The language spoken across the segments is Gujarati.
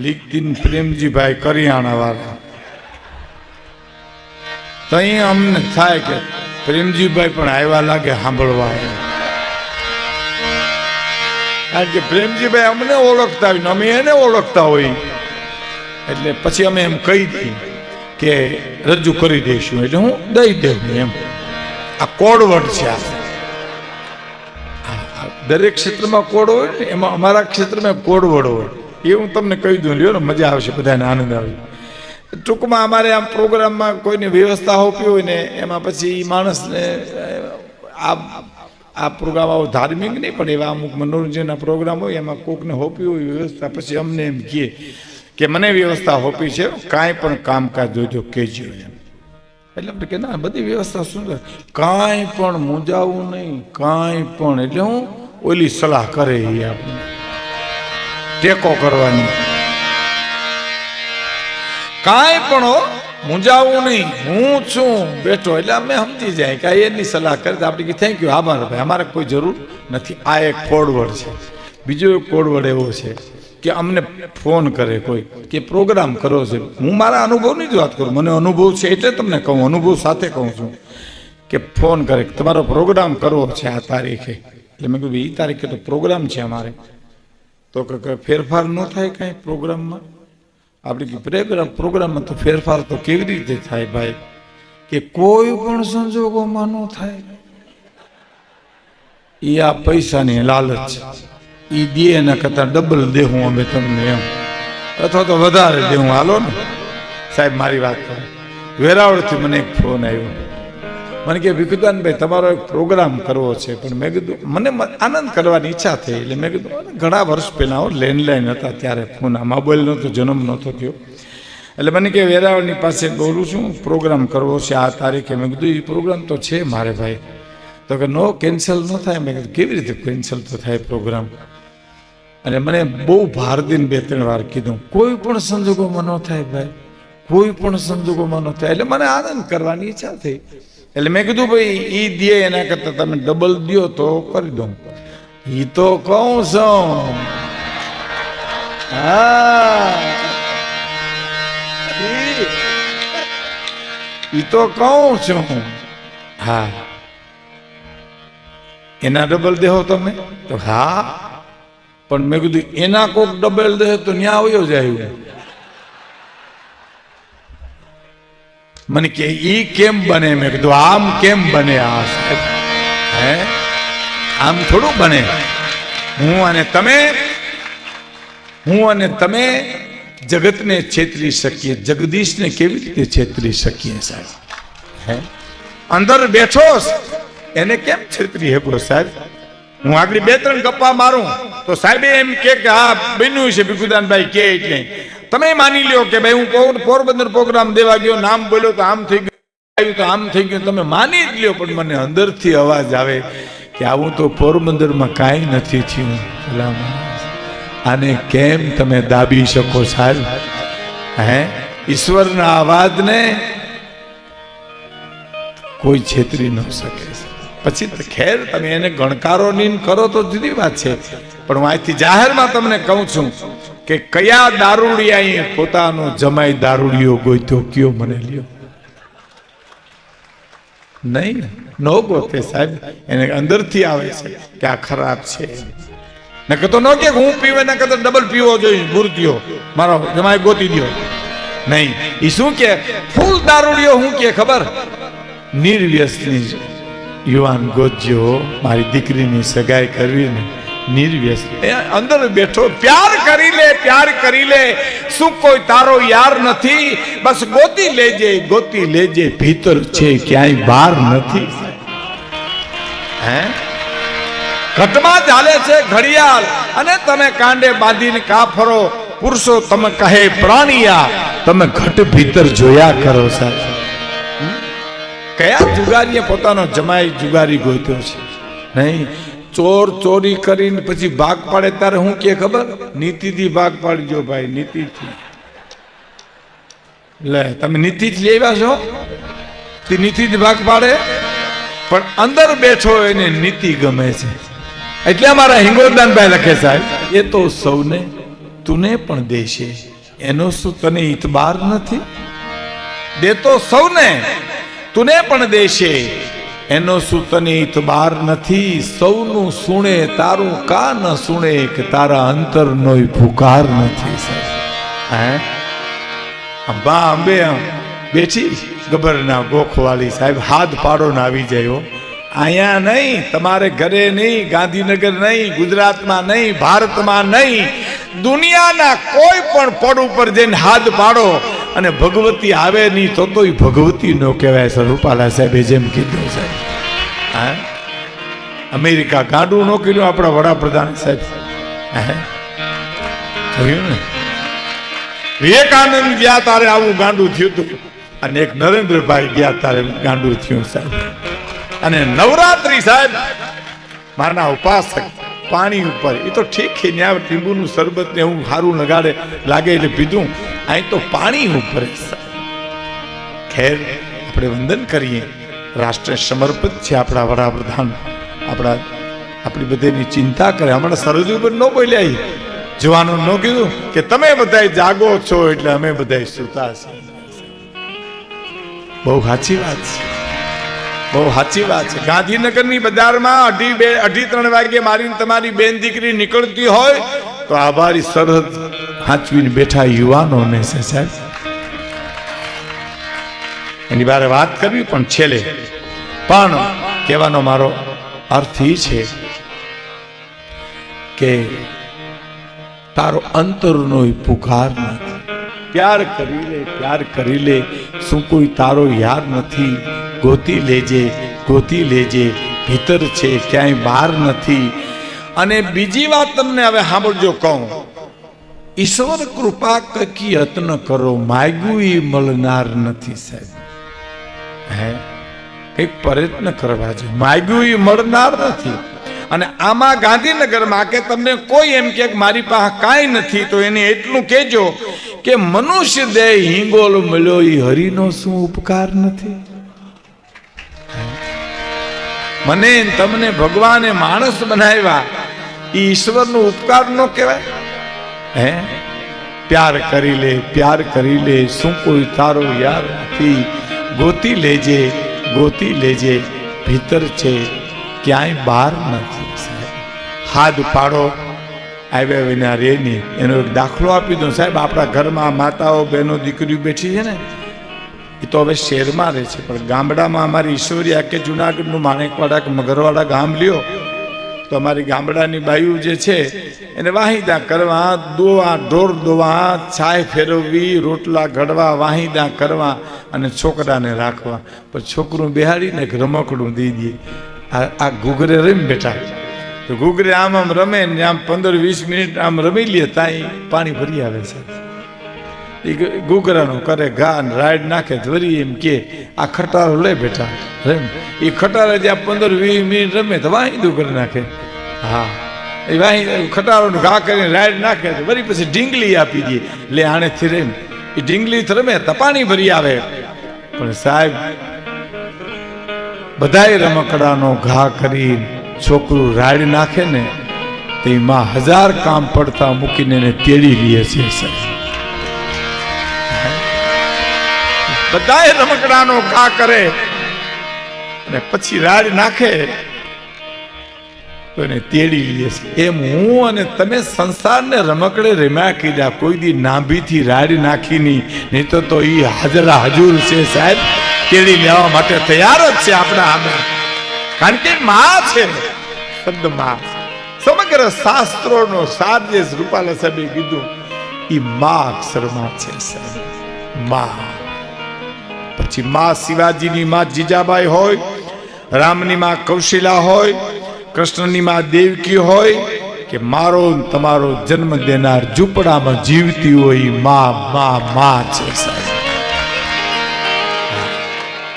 લીકતીન પ્રેમજીભાઈ કરિયાણા વાળા. તઈ અમને થાય કે પ્રેમજીભાઈ પણ આવ્યા લાગે સાંભળવા. કારણ કે પ્રેમજીભાઈ અમને ઓળખતા હોય ને અમે એને ઓળખતા હોય, એટલે પછી અમે એમ કહી દઈએ કે રજૂ કરી દઈશું, એટલે હું દઈ દઉં એમ. આ કોડવડ છે. દરેક ક્ષેત્રમાં કોડ હોય ને, એમાં અમારા ક્ષેત્રમાં કોડવડ હોય. એ હું તમને કહી દઉં, લ્યો ને, મજા આવશે, બધાને આનંદ આવે. ટૂંકમાં અમારે આમ પ્રોગ્રામમાં કોઈની વ્યવસ્થા હોપી હોય ને, એમાં પછી માણસને આ પ્રોગ્રામ આવો ધાર્મિક નહીં પણ એવા અમુક મનોરંજનના પ્રોગ્રામ હોય, એમાં કોકને હોપી હોય વ્યવસ્થા, પછી અમને એમ કહે કે મને વ્યવસ્થા હોપી છે, કાંઈ પણ કામકાજ જોઈજો કહેજો એમ. એટલે આપણે કે ના, બધી વ્યવસ્થા સુંદર, કાંઈ પણ મૂંઝાવું નહીં, કાંઈ પણ. એટલે હું ઓલી સલાહ કરે એ આપણે ટેકો કરવાની, કાંઈ પણ મૂંઝાવું નહીં, હું છું બેઠો. એટલે અમે સમજી જાય કે એની સલાહ કરે તો આપણે થેન્ક યુ, આભાર ભાઈ, અમારે કોઈ જરૂર નથી. આ એક કોડવડ છે. બીજો એક કોડવડ એવો છે કે અમને ફોન કરે કોઈ કે પ્રોગ્રામ કરો છે. હું મારા અનુભવની જ વાત કરું, મને અનુભવ છે એટલે તમને કહું, અનુભવ સાથે કહું છું કે ફોન કરે કે તમારો પ્રોગ્રામ કરવો છે આ તારીખે. એટલે મેં કીધું એ તારીખે તો પ્રોગ્રામ છે અમારે, તો કે ફેરફાર ન થાય કાંઈ પ્રોગ્રામમાં? આપણે પ્રોગ્રામમાં તો ફેરફાર તો કેવી રીતે થાય ભાઈ? કે કોઈ પણ સંજોગોમાં ન થાય. એ આ પૈસાની લાલચ છે. એ દે એના કરતાં ડબલ દેવું અમે તમને એમ, અથવા તો વધારે દેવું. હાલો ને સાહેબ, મારી વાત કરે. વેરાવળથી મને એક ફોન આવ્યો, મને કે ભીખુદાનભાઈ તમારો એક પ્રોગ્રામ કરવો છે. પણ મેં કીધું મને આનંદ કરવાની ઈચ્છા થઈ. એટલે મેં કીધું ઘણા વર્ષ પહેલાં લેન્ડલાઇન હતા ત્યારે ફોન, આ મોબાઈલ નહોતો, જન્મ નહોતો થયો. એટલે મને કે વેરાવળની પાસે બોલું છું, પ્રોગ્રામ કરવો છે આ તારીખે. મેં કીધું એ પ્રોગ્રામ તો છે મારે ભાઈ. તો કે નો કેન્સલ ન થાય. મેં કીધું કેવી રીતે કેન્સલ તો થાય પ્રોગ્રામ? અને મને બહુ ભાર દઈને 2-3 વાર કીધું કોઈ પણ સંજોગોમાં ન થાય ભાઈ, કોઈ પણ સંજોગોમાં ન થાય. એટલે મને આનંદ કરવાની ઈચ્છા થઈ. એટલે મેં કીધું ભાઈ એ દે એના કરતાં તમે ડબલ દો તો કરી દઉં. એ તો કહું છું, હા એ તો કહું છું, હા એના ડબલ દેહો તમે? તો હા, પણ મેં કીધું એના કોક ડબલ દે તો ન્યા આવ્યો જાય. મને કે ઈ કેમ બને? મેં કીધું આમ કેમ બને? આ સાહેબ હે આમ થોડું બને. હું અને તમે જગતને છેતરી શકીએ, જગદીશને કેવી રીતે છેતરી શકીએ સાહેબ? હે અંદર બેઠો એને કેમ છેતરી શકો સાહેબ? હું આગળ 2-3 ગપ્પા મારું તો સાહેબ એમ કે હા બન્યું છે ભીખુદાનભાઈ કે, એટલે તમે માની લ્યો કે ભાઈ હું પોરબંદર પ્રોગ્રામ દેવા ગયો, નામ બોલ્યો તો આમ થઈ ગયું, આવ્યું તો આમ થઈ ગયું, તમે માની જ લ્યો. પણ મને અંદરથી અવાજ આવે કે આવું તો પોરબંદરમાં કાંઈ નથી થયું. આને કેમ તમે દાબી શકો સાહેબ? હે ઈશ્વરના અવાજને કોઈ છેતરી ન શકે. પછી ખેર તમે એને ગણકારો ની કરો તો જુદી વાત છે, પણ હું અહીંથી જાહેરમાં તમને કહું છું કે કયા દારૂડિયાએ પોતાનો જમાઈ દારૂડિયો ગોત્યો કયો? મને લ્યો નહીં, નો ગોતે સાહેબ. એને અંદરથી આવે છે કે આ ખરાબ છે. નકર તો ન કે હું પીવે, નકર તો ડબલ પીવો જોઈએ, મૂર્તિઓ મારો જમાઈ ગોતી દો. નહીં, એ શું કે ફૂલ દારૂડિયો હું કે ખબર? નિર્વ્યસની યુવાન ગોતજો, મારી દીકરીની સગાઈ કરવી ને નિર્વ્યસ અંદર બેઠો. પ્યાર કરી લે, શું કોઈ તારો યાર નથી? બસ ગોતી લેજે, ભીતર છે ક્યાંય બહાર નથી. હે ઘટમાં ચાલે છે ઘડિયાળ અને તમે કાંડે બાંધીને કાફરો. પુરુષો તમે કહે પ્રાણિયા, તમે ઘટ ભીતર જોયા કરો સાહેબ. કયા જુગારીએ પોતાનો જમાઈ જુગારી ગોત્યો છે? નહીં, ચોર ચોરી કરીને પછી ભાગ પાડે ત્યારે હું કે ખબર? નીતિથી ભાગ પાડજો ભાઈ, નીતિથી. લે તમે નીતિથી લેવા છો, તે નીતિથી ભાગ પાડે, પણ અંદર બેઠો એને નીતિ ગમે છે. એટલે અમારા હિંગોળદાનભાઈ લખે સાહેબ, એ તો સૌને તુને પણ દેશે એનો શું તને ઇતબાર નથી? દેતો સૌને, તુને પણ દેશે, એનો શું તને ઇતબાર નથી? સૌનું સુણે તારું કા ન સુણે, કે તારા અંતરનો પુકાર નથી. હે બા અંબે બેઠી ગબરના ગોખવાળી સાહેબ, હાથ પાડો ને આવી જાય. અહીંયા નહીં, તમારે ઘરે નહીં, ગાંધીનગર નહીં, ગુજરાતમાં નહીં, ભારતમાં નહીં, દુનિયાના કોઈ પણ પડ ઉપર જઈને હાથ પાડો અને ભગવતી આવે નહીં તો એ ભગવતી નો કહેવાય. સર રૂપાલા સાહેબે જેમ કીધું છે. હા, અમેરિકા ગાંડું નો કર્યું આપણા વડાપ્રધાન સાહેબ. જોયું ને, વિવેકાનંદ ગયા તારે આવું ગાંડું થયું હતું, અને એક નરેન્દ્રભાઈ ગયા તારે ગાંડું થયું સાહેબ. અને નવરાત્રી સાહેબ, મારના ઉપાસક પાણી ઉપર, એ તો ઠીક છે, ત્યાં લીંબુનું શરબત ને એવું સારું લગાડે લાગે એટલે પીધું. અહીં તો પાણી ઉપર. ખેર, આપણે વંદન કરીએ. રાષ્ટ્ર સમર્પિત છે આપણા વડાપ્રધાન, આપણી બધાની ચિંતા કરે. હમણાં સરહદ ઉપર ન બોલ્યા, જવાનો ન કીધું કે તમે બધા જાગો છો એટલે અમે બધા સુતા છીએ. બહુ સાચી વાત છે, બહુ સાચી વાત છે. ગાંધીનગરની બજારમાં 2:30 વાગે મારી તમારી બેન દીકરી નીકળતી હોય તો આભારી સરહદ હાચવીને બેઠા યુવાનોને છે સાહેબ. એની બારે વાત કરવી પણ છેલ્લે પણ કહેવાનો મારો અર્થ એ છે કે તારો અંતરનો પુકાર નથી. પ્યાર કરી લે, પ્યાર કરી લે, શું કોઈ તારો યાર નથી? ગોતી લેજે, ગોતી લેજે, ભીતર છે ક્યાંય બહાર નથી. અને બીજી વાત તમને હવે સાંભળજો કહું, ઈશ્વર કૃપા કકી યત્ન કરો, માગ્યું એ મળનાર નથી સાહેબ. હે, એક પ્રયત્ન કરવા છે, માગ્યું એ મળનાર નથી. અને આમાં ગાંધીનગરમાં કે તમને કોઈ એમ કે મારી પાસે કાંઈ નથી તો એને એટલું કહેજો કે મનુષ્ય દેહ હિંગોલ મળ્યો એ હરિનો શું ઉપકાર નથી? મને તમને ભગવાને માણસ બનાવ્યા એ ઈશ્વરનો ઉપકાર નો કહેવાય? હે, પ્યાર કરી લે, પ્યાર કરી લે, શું કોઈ તારો યાર નથી? ગોતી લેજે, ગોતી લેજે, ભીતર છે ક્યાંય બહાર નથી. હાથ પાડો, આવ્યા વિના રે નહીં. એનો એક દાખલો આપી દો સાહેબ. આપણા ઘરમાં માતાઓ બહેનો દીકરીઓ બેઠી છે ને, એ તો હવે શહેરમાં રહે છે, પણ ગામડામાં અમારી ઈશ્વરિયા કે જુનાગઢનું માણેકવાડા કે મગરવાડા ગામ લ્યો તો અમારી ગામડાની બાયું જે છે એને વાહિદા કરવા, દોવા, ઢોર દોવા, છાય ફેરવવી, રોટલા ઘડવા, વાહિદા કરવા અને છોકરાને રાખવા. પણ છોકરું બેહાડીને એક રમકડું દઈ દે. આ ઘૂઘરે રમી બેઠા તો ઘૂઘરે આમ આમ રમે ને આમ 15-20 મિનિટ આમ રમી લે, ત્યાં પાણી ભરી આવે છે. એ ઘૂઘરાનું કરે ઘા ને રાઈડ નાખે, વરી એમ કે આ ખટારો લે બેઠા રેમ. એ ખટારે જ્યાં 15-20 મિનિટ રમે તો વાહિદું કરી નાખે. હા, એ વાહી ખટારોનું ઘા કરીને રાઈડ નાખે તો વરી પછી ઢીંગલી આપી દે, લે આણેથી રેમ. એ ઢીંગલી રમે તો પાણી ભરી આવે. પણ સાહેબ, બધાય રમકડાનો ઘા કરી છોકરું રાડ નાખે ને તો એમાં 1000 કામ પડતા મૂકીને એને તેડી લે છે સાહેબ. બધાય રમકડાનો ઘા કરે અને પછી રાડ નાખે તો એને તેડી લે છે. એમ હું અને તમે સંસારને રમકડે રમ્યા કીધા, કોઈ દી નાભીથી રાડ નાખી નહીં તો એ હાજરા હજુર છે સાહેબ. કેળી લેવા માટે તૈયાર જ છે આપણા સામે, કારણ કે માં છે, શબ્દ માં. સમગ્ર શાસ્ત્રોનો સાર જે રૂપાલા સાહેબે કીધું એ માં અક્ષરમાં છે સાહેબ. માં પછી માં શિવાજીની માં જીજાબાઈ હોય, રામની માં કૌશિલા હોય, કૃષ્ણની માં દેવકી હોય, કે મારો તમારો જન્મ દેનાર ઝૂંપડામાં જીવતી હોય માં માં માં છે સાહેબ.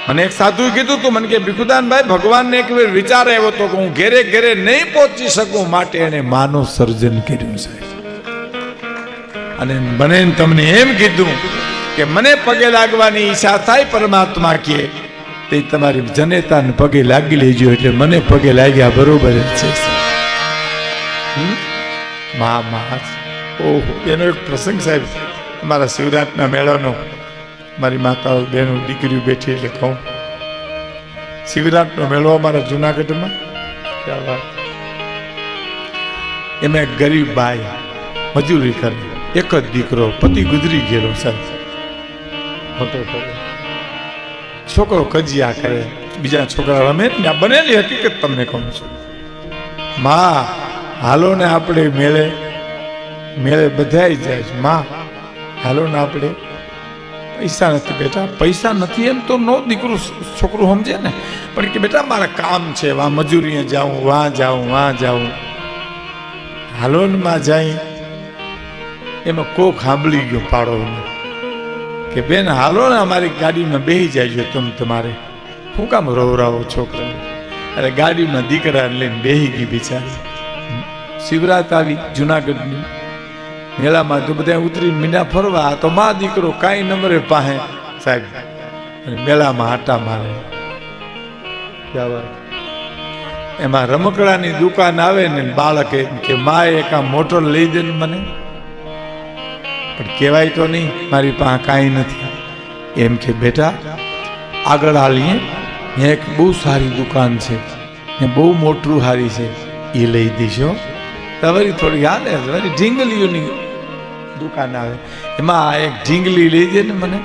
મને એક સાધુએ કીધું તું, મને કે ભીખુદાનભાઈ, ભગવાનને એક વાર વિચાર આવ્યો તો કે હું ઘેરે ઘેરે નહીં પહોંચી શકું, માટે એને માનું સર્જન કર્યું છે. અને મને તમને એમ કીધું કે મને પગે લાગવાની ઈચ્છા થાય પરમાત્મા કે તે તમારી જનેતાને પગે લાગી લેજો. એટલે મને પગે લાગ્યા બરોબર જ છે. ઓહો, એનો એક પ્રસંગ સાહેબ અમારા શિવરાત્રિના મેળાનો મારી માતાઓ બહેનો દીકરીઓ બેઠી એટલે કહું, શિવરાત્રિનો મેળો અમારા જુનાગઢમાં ક્યાં વાત, એમાં એક ગરીબ બાઈ મજૂરી કરે, એક જ દીકરો, પતિ ગુજરી ગયેલો સાહેબ, મોટો કરે, છોકરો કજિયા કરે, બીજા છોકરા રમે ને, બનેલી હકીકત તમને કહું છું. માં હાલો ને આપણે મેળે મેળે બધાય જાય છે, માં હાલો ને આપણે, પૈસા નથી બેટા, પૈસા નથી એમ તો નો દીકરો છોકરું સમજે ને, પણ કે બેટા મારા કામ છે, વાં મજૂરીએ જાઉં, વાં જાઉં, હાલો ને માં જાય. એમાં કોક સાંભળી ગયો પાડો કે બેન હાલો ને અમારી ગાડીમાં બેસી જાય તમે, તમારે શું કામ રોવરાવો છોકરાને? અરે ગાડીમાં દીકરાને લઈને બેસી ગઈ બિચારી. શિવરાત આવી જુનાગઢની મેળામાં તો બધા ઉતરી મીના ફરવા, તો માં દીકરો કાંઈ નંબરે પાસે સાહેબ મેળામાં આટા મારે. એમાં રમકડાની દુકાન આવે ને બાળક કે માં એક આ મોટર લઈ દે ને મને, પણ કહેવાય તો નહીં મારી પાસે કાંઈ નથી. એમ કે બેટા આગળ હાલીએ, ત્યાં એક બહુ સારી દુકાન છે, ત્યાં બહુ મોટું સારી છે, એ લઈ દઈશો. તમારી થોડી હાલે તમારી ઢીંગલીઓની દુકાન આવે, એમાં એક ઢીંગલી લઈ દે ને મને,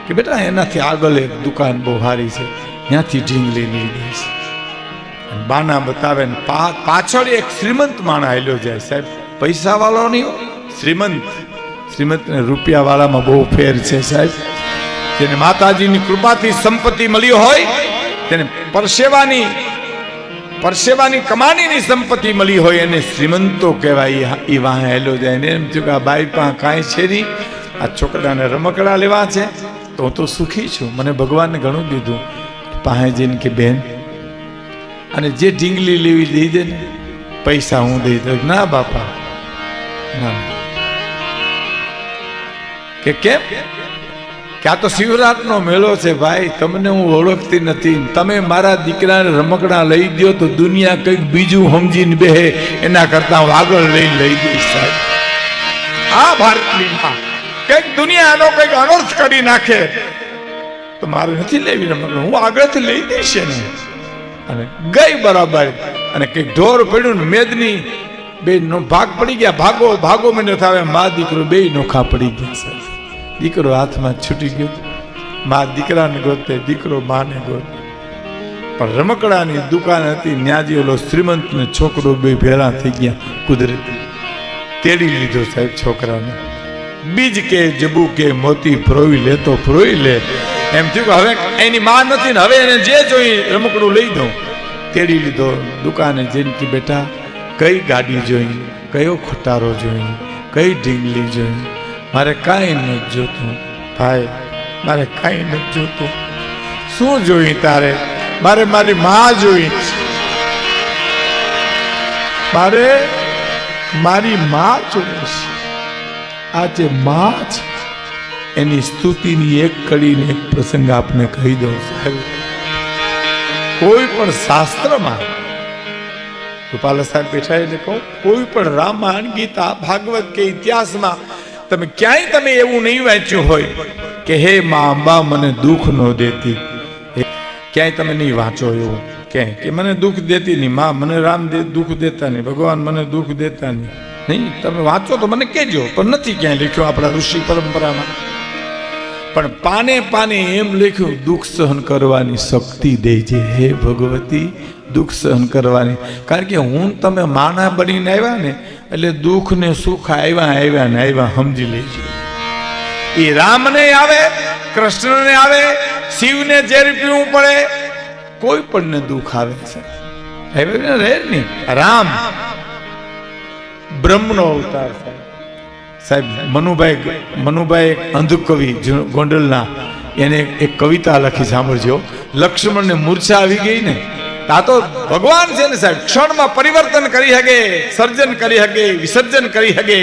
કે બેટા એનાથી આગળ એક દુકાન બહુ સારી છે, ત્યાંથી ઢીંગલી લઈ દઈશ. બાના બતાવે ને પાછળ એક શ્રીમંત માણસ હાલ્યો જાય સાહેબ, પૈસા વાળો નહીં, શ્રીમંત ને રૂપિયા વાળામાં બહુ ફેર છે સાહેબ. જેને માતાજીની કૃપાથી સંપત્તિ મળી હોય, તેને પરસેવાની કમાણીની સંપત્તિ મળી હોય, એને શ્રીમંતો કહેવાય. એ વાહે હેલો જાય ને એમ થયું કે આ બાઈ પાસે કાંઈ છે નહીં, આ છોકરાને રમકડા લેવા છે, તો હું તો સુખી છું, મને ભગવાનને ઘણું દીધું. પાસે જઈને કે બેન અને જે ઢીંગલી લેવી દઈ દે ને, પૈસા હું દઈ દઉં. ના બાપા ના, કે કેમ? કે આ તો શિવરાતનો મેળો છે ભાઈ, તમને હું ઓળખતી નથી, તમે મારા દીકરાને રમકડા લઈ દો તો દુનિયા કંઈક બીજું સમજીને બેહે, એના કરતા હું આગળ લઈ દઈશ સાહેબ. આ ભારતની માં કંઈક દુનિયાનો કંઈક અનર્થ કરી નાખે તો મારે નથી લેવી રમકડા, હું આગળથી લઈ દઈશ ને. અને ગઈ બરાબર, અને કંઈક ઢોર પડ્યું ને મેદની બે નો ભાગ પડી ગયા, ભાગો મને થાવે, મા દીકરો બે નોખા પડી ગયા સાહેબ. દીકરો હાથમાં છૂટી ગયો, મા દીકરાને ગોતે, દીકરો માને ગોતે. પણ રમકડાની દુકાન હતી, ન્યાજી ઓલો શ્રીમંત ને છોકરો બે ભેળા થઈ ગયા, કુદરતી તેડી લીધો સાહેબ છોકરાને. બીજ કે જબુ કે મોતી ફરોવી લે તો ફરોવી લે, એમ થયું કે હવે એની માં નથી ને હવે એને જે જોઈ રમકડું લઈ દઉં. તેડી લીધો દુકાને જઈને કે બેટા કઈ ગાડી જોઈ, કયો ખટારો જોઈ, કઈ ઢીંગલી જોઈ, મારે કાંઈ નથી જોતું ભાઈ, મારે કાંઈ નથી જોતું. શું જોઈ તારે? મારે મારી માં જોઈ, મારે મારી માં જોઈ. આ જે માં છે એની સ્તુતિની એક કડીને એક પ્રસંગ આપને કહી દઉં સાહેબ. કોઈ પણ શાસ્ત્રમાં, રૂપાલા સાહેબ બેઠા એટલે કહું, કોઈ પણ રામાયણ, ગીતા, ભાગવત કે ઇતિહાસમાં તમે ક્યાંય તમે એવું નહીં વાંચ્યું હોય કે હે મા અંબા મને દુઃખ ન દેતી, ક્યાંય તમે નહીં વાંચો એવું ક્યાંય કે મને દુઃખ દેતી નહીં, મા મને રામ દુઃખ દેતા નહીં, ભગવાન મને દુઃખ દેતા નહીં. તમે વાંચો તો મને કહેજો, પણ નથી ક્યાંય લખ્યું આપણા ઋષિ પરંપરામાં. પણ પાને પાને એમ લખ્યું દુઃખ સહન કરવાની શક્તિ દેજે હે ભગવતી, દુઃખ સહન કરવાની. કારણ કે હું તમે માના બનીને આવ્યા ને એટલે દુઃખ ને સુખ આવ્યા સમજી લેજો. એ રામને આવે, કૃષ્ણને આવે, શિવને ઝેર પીવું પડે, કોઈ પણ ને દુઃખ આવે છે રહે નહીં. રામ બ્રહ્મનો અવતાર સાહેબ. મનુભાઈ અંધ કવિ ગોંડલના, એને એક કવિતા લખી સાંભળજો. લક્ષ્મણને મૂર્છા આવી ગઈ ને, આ તો ભગવાન છે ને સાહેબ, ક્ષણમાં પરિવર્તન કરી શકે, સર્જન કરી શકે, વિસર્જન કરી શકે.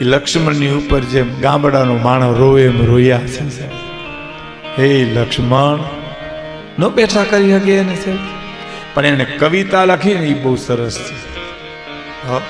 એ લક્ષ્મણની ઉપર જેમ ગામડાનો માણસ રોવે એમ રોયા છે સાહેબ. હે લક્ષ્મણ નો બેઠા કરી શકે એને સાહેબ, પણ એને કવિતા લખી ને એ બહુ સરસ છે. હા.